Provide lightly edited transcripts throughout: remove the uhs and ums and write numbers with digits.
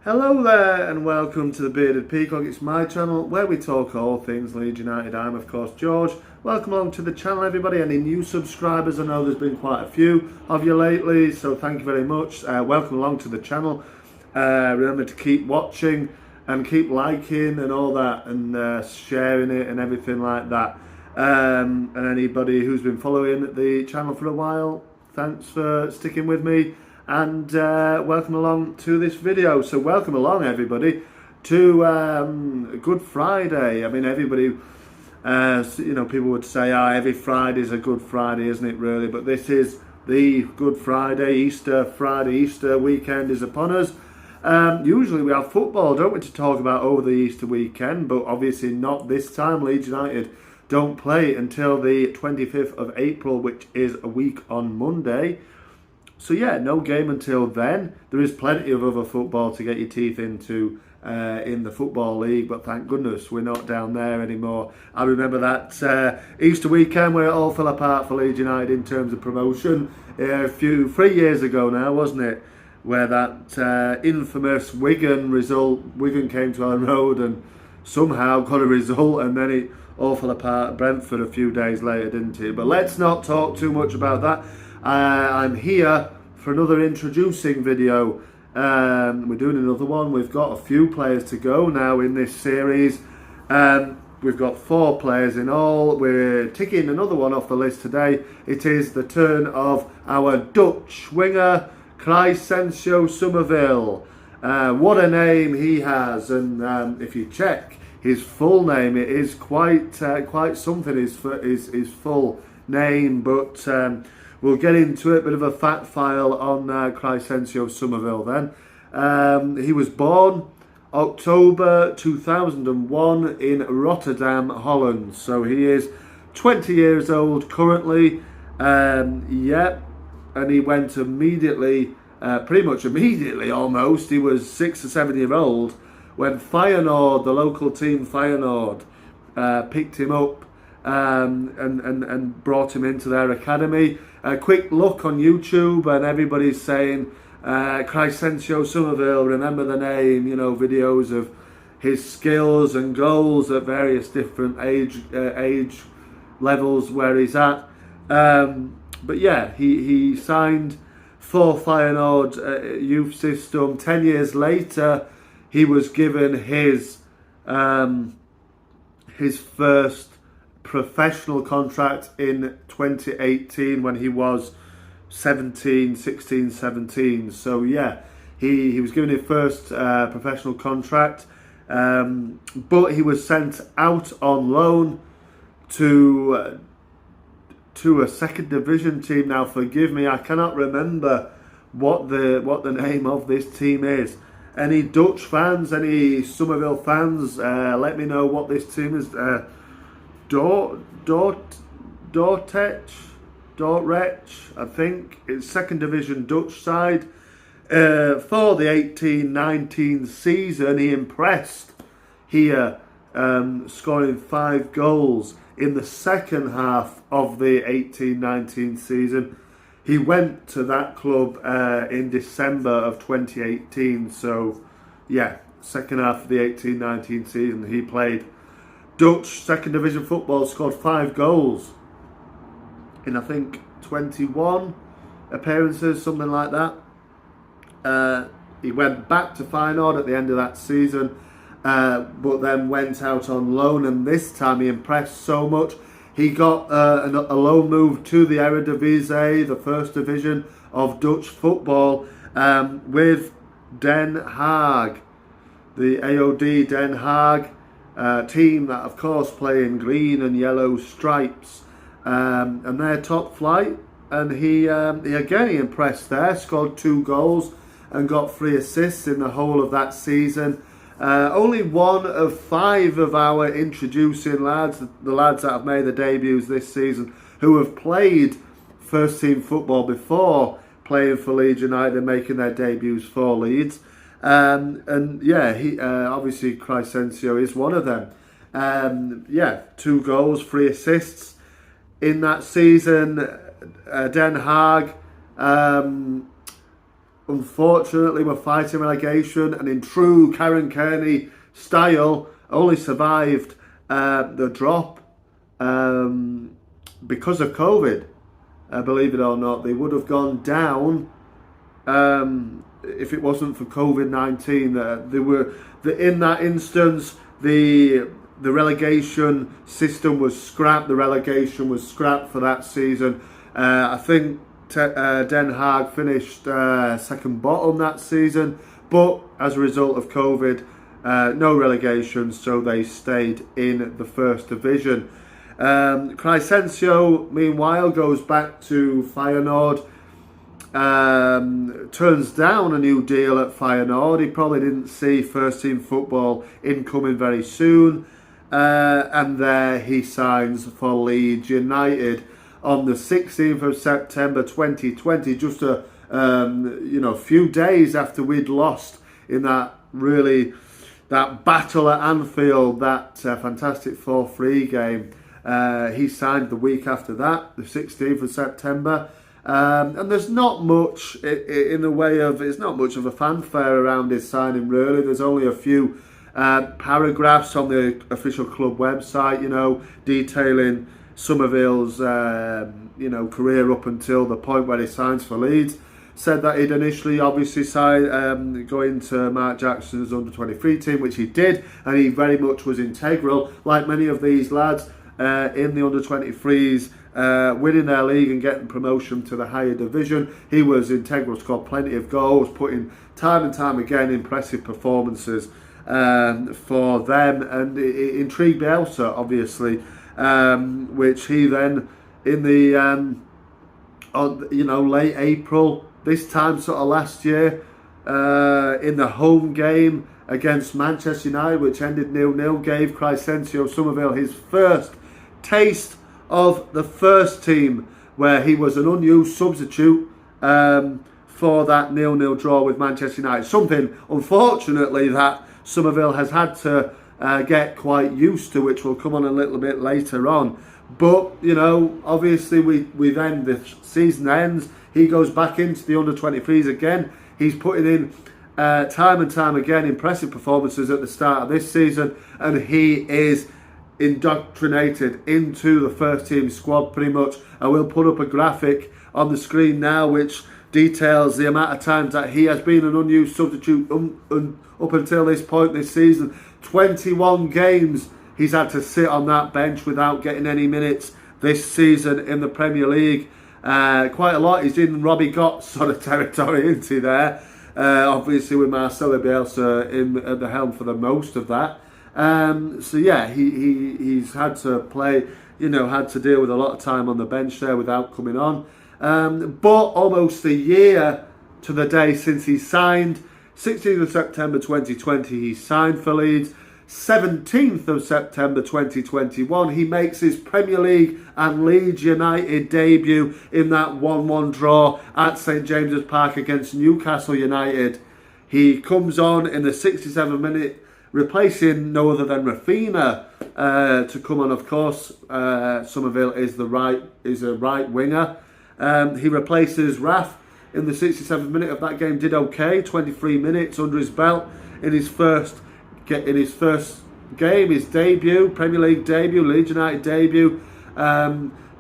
Hello there and welcome to the Bearded Peacock. It's my channel where we talk all things Leeds United. I'm of course George. Welcome along to the channel everybody. Any new subscribers? I know there's been quite a few of you lately, so thank you very much. Welcome along to the channel. Remember to keep watching and keep liking and all that and sharing it and everything like that. And anybody who's been following the channel for a while, thanks for sticking with me. And welcome along to this video. So welcome along everybody to Good Friday. I mean, everybody, people would say, every Friday is a Good Friday, isn't it really? But this is the Good Friday, Easter weekend is upon us. Usually we have football, don't we, to talk about over the Easter weekend, but obviously not this time. Leeds United don't play until the 25th of April, which is a week on Monday. So yeah, no game until then. There is plenty of other football to get your teeth into in the Football League, but thank goodness we're not down there anymore. I remember that Easter weekend where it all fell apart for Leeds United in terms of promotion. 3 years ago now, wasn't it? Where that infamous Wigan came to our road and somehow got a result, and then it all fell apart at Brentford a few days later, didn't it? But let's not talk too much about that. I'm here for another introducing video. We're doing another one. We've got a few players to go now in this series. We've got 4 players in all. We're ticking another one off the list today. It is the turn of our Dutch winger, Crycensio Summerville. What a name he has, and if you check his full name, it is quite something, his full name, but we'll get into it. Bit of a fact file on Crycensio Summerville then. He was born October 2001 in Rotterdam, Holland. So he is 20 years old currently. And he went immediately, pretty much immediately almost. He was 6 or 7 years old when Feyenoord, the local team Feyenoord, picked him up and brought him into their academy. A quick look on YouTube and everybody's saying Crycensio Summerville, remember the name, videos of his skills and goals at various different age levels where he's at. But yeah, he signed for Feyenoord youth system. 10 years later, he was given his first professional contract in 2018 when he was 16, 17. So yeah, he was given his first professional contract, but he was sent out on loan to a second division team. Now forgive me, I cannot remember what the name of this team is. Any Dutch fans, any Summerville fans, let me know what this team is. Dordrecht, I think. It's second division Dutch side. For the 18-19 season, he impressed here, scoring 5 goals in the second half of the 18-19 season. He went to that club in December of 2018. So, yeah, second half of the 18-19 season, he played Dutch second division football, scored 5 goals in I think 21 appearances, something like that. He went back to Feyenoord at the end of that season, but then went out on loan, and this time he impressed so much. He got a loan move to the Eredivisie, the first division of Dutch football, with Den Haag, the AOD Den Haag. Team that of course play in green and yellow stripes, and they're top flight, and he impressed there, scored 2 goals and got 3 assists in the whole of that season. Only one of 5 of our introducing lads, the lads that have made their debuts this season, who have played first team football before playing for Leeds United and making their debuts for Leeds. And yeah, he obviously Crycensio is one of them. 2 goals, 3 assists in that season. Den Haag unfortunately were fighting relegation, and in true Karen Kearney style, only survived the drop because of COVID. Believe it or not, they would have gone down if it wasn't for COVID-19. In that instance, the relegation system was scrapped. The relegation was scrapped for that season. I think Den Haag finished second bottom that season, but as a result of COVID, no relegation, so they stayed in the first division. Crycensio, meanwhile, goes back to Feyenoord, turns down a new deal at Feyenoord. He probably didn't see first team football incoming very soon, and there he signs for Leeds United on the 16th of September 2020, just a few days after we'd lost in that battle at Anfield, that fantastic 4-3 game. He signed the week after that, the 16th of September. And there's not much in the way of, it's not much of a fanfare around his signing, really. There's only a few paragraphs on the official club website, detailing Summerville's, career up until the point where he signs for Leeds. Said that he'd initially obviously signed going to Mark Jackson's under-23 team, which he did, and he very much was integral, like many of these lads in the under-23s, winning their league and getting promotion to the higher division. He was integral, scored plenty of goals, putting time and time again impressive performances for them, and it intrigued Bielsa, obviously, which he then in the late April, this time sort of last year, in the home game against Manchester United, which ended 0-0, gave Crycensio Summerville his first taste of the first team, where he was an unused substitute for that 0-0 draw with Manchester United. Something, unfortunately, that Summerville has had to get quite used to, which will come on a little bit later on. But, obviously we then, the season ends, he goes back into the under-23s again. He's putting in time and time again impressive performances at the start of this season, and he is indoctrinated into the first team squad pretty much. I will put up a graphic on the screen now which details the amount of times that he has been an unused substitute up until this point this season. 21 games he's had to sit on that bench without getting any minutes this season in the Premier League. Quite a lot. He's in Robbie Gott sort of territory, isn't he, there? Obviously with Marcelo Bielsa at the helm for the most of that. He's had to play, had to deal with a lot of time on the bench there without coming on. But almost a year to the day since he signed, 16th of September 2020, he signed for Leeds. 17th of September 2021, he makes his Premier League and Leeds United debut in that 1-1 draw at St James's Park against Newcastle United. He comes on in the 67th minute, replacing no other than Rafinha to come on. Of course, Summerville is a right winger. He replaces Raf in the 67th minute of that game. Did okay, 23 minutes under his belt in his first game, his debut, Premier League debut, Leeds United debut.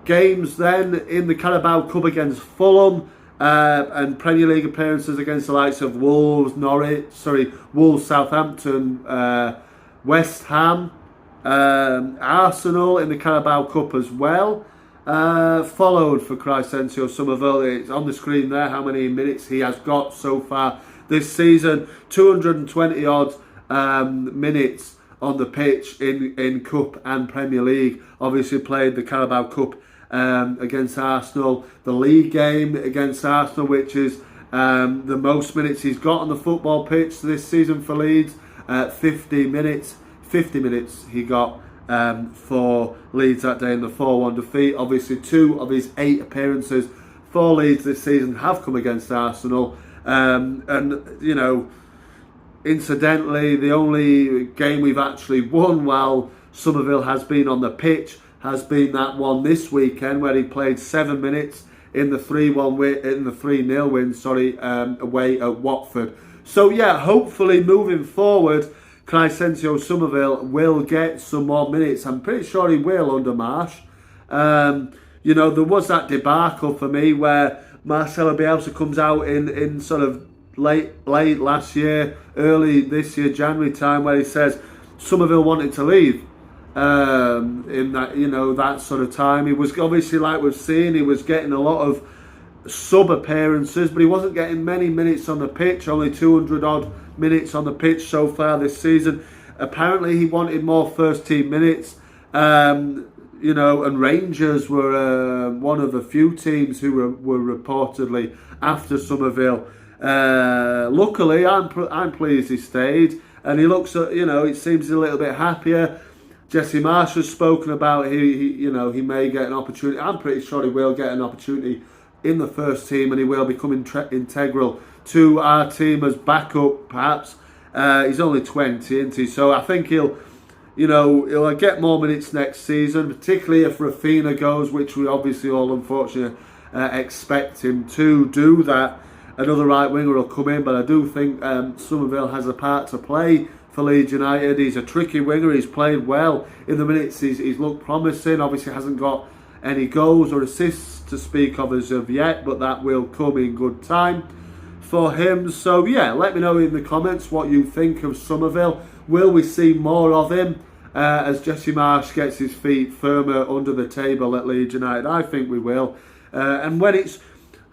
Games then in the Carabao Cup against Fulham, and Premier League appearances against the likes of Wolves, Southampton, West Ham, Arsenal in the Carabao Cup as well. Followed for Crycensio Summerville. It's on the screen there how many minutes he has got so far this season. 220 odd minutes on the pitch in Cup and Premier League. Obviously played the Carabao Cup against Arsenal, the league game against Arsenal, which is the most minutes he's got on the football pitch this season for Leeds. 50 minutes he got for Leeds that day in the 4-1 defeat. Obviously 2 of his 8 appearances for Leeds this season have come against Arsenal, incidentally, the only game we've actually won while Summerville has been on the pitch has been that one this weekend, where he played 7 minutes in the 3-1 win, in the 3-0 win, away at Watford. So yeah, hopefully moving forward, Crycensio Summerville will get some more minutes. I'm pretty sure he will under Marsh. You know, there was that debacle for me where Marcelo Bielsa comes out in sort of late last year, early this year, January time, where he says Summerville wanted to leave. In that, you know, that sort of time, he was obviously, like we've seen, he was getting a lot of sub appearances, but he wasn't getting many minutes on the pitch. Only 200 odd minutes on the pitch so far this season. Apparently, he wanted more first team minutes. You know, and Rangers were one of the few teams who were reportedly after Summerville. Luckily, I'm pleased he stayed, and he looks, you know, it seems a little bit happier. Jesse Marsh has spoken about you know, he may get an opportunity. I'm pretty sure he will get an opportunity in the first team, and he will become integral to our team as backup, perhaps. He's only 20, isn't he? So I think he'll get more minutes next season, particularly if Rafinha goes, which we obviously all unfortunately expect him to do that. Another right winger will come in, but I do think Summerville has a part to play for Leeds United. He's a tricky winger. He's played well in the minutes. He's looked promising. Obviously hasn't got any goals or assists to speak of as of yet, but that will come in good time for him. So yeah, let me know in the comments what you think of Summerville. Will we see more of him as Jesse Marsh gets his feet firmer under the table at Leeds United? I think we will. And when it's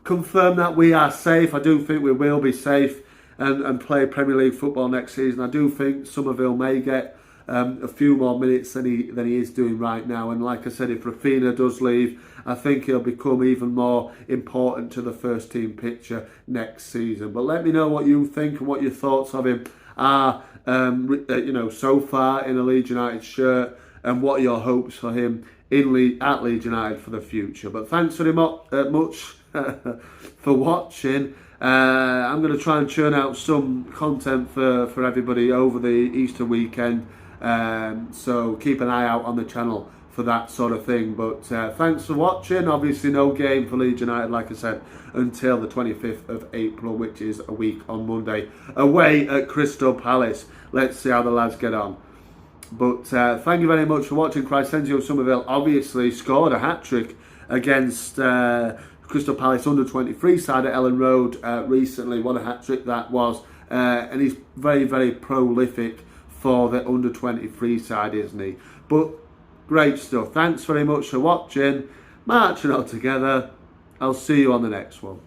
confirmed that we are safe, I do think we will be safe and play Premier League football next season. I do think Summerville may get a few more minutes than he is doing right now. And like I said, if Rafinha does leave, I think he'll become even more important to the first team picture next season. But let me know what you think and what your thoughts of him are, you know, so far in a Leeds United shirt, and what are your hopes for him at Leeds United for the future. But thanks very much for watching. I'm going to try and churn out some content for everybody over the Easter weekend, so keep an eye out on the channel for that sort of thing. But thanks for watching. Obviously no game for Leeds United, like I said, until the 25th of April, which is a week on Monday, away at Crystal Palace. Let's see how the lads get on. But thank you very much for watching. Crycensio Summerville obviously scored a hat-trick against Crystal Palace under-23 side at Ellen Road recently. What a hat-trick that was. And he's very, very prolific for the under-23 side, isn't he? But great stuff. Thanks very much for watching. Marching on together. I'll see you on the next one.